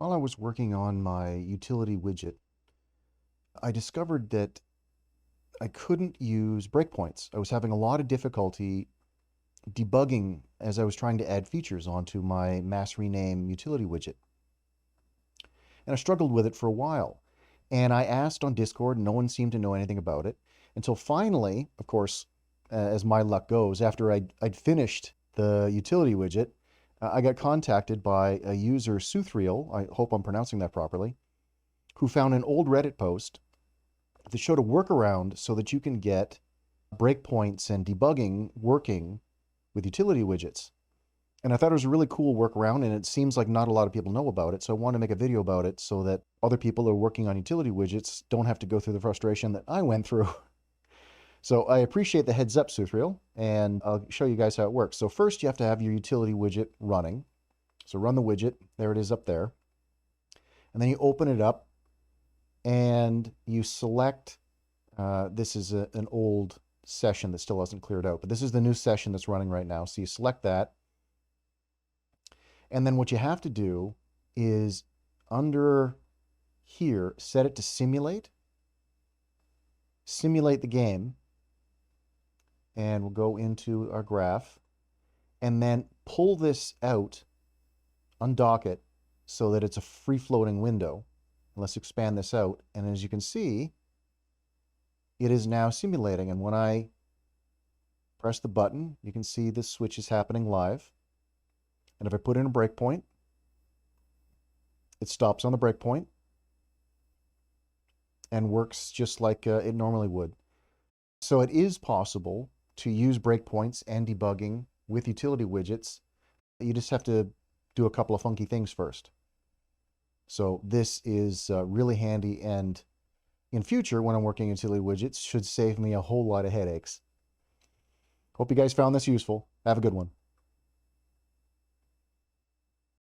While I was working on my utility widget, I discovered that I couldn't use breakpoints. I was having a lot of difficulty debugging as I was trying to add features onto my mass rename utility widget. And I struggled with it for a while. And I asked on Discord, no one seemed to know anything about it until finally, of course, as my luck goes, after I'd finished the utility widget, I got contacted by a user, Suthriel, I hope I'm pronouncing that properly, who found an old Reddit post that showed a workaround so that you can get breakpoints and debugging working with utility widgets. And I thought it was a really cool workaround, and it seems like not a lot of people know about it, so I want to make a video about it so that other people who are working on utility widgets don't have to go through the frustration that I went through. So I appreciate the heads up, Suthriel, and I'll show you guys how it works. So first you have to have your utility widget running. So run the widget, there it is up there. And then you open it up and you select, this is an old session that still hasn't cleared out, but this is the new session that's running right now. So you select that. And then what you have to do is under here, set it to simulate the game. And we'll go into our graph and then pull this out, undock it so that it's a free floating window. Let's expand this out. And as you can see, it is now simulating. And when I press the button, you can see this switch is happening live. And if I put in a breakpoint, it stops on the breakpoint and works just like it normally would. So it is possible to use breakpoints and debugging with utility widgets. You just have to do a couple of funky things first. So this is really handy, and in future, when I'm working utility widgets, should save me a whole lot of headaches. Hope you guys found this useful. Have a good one.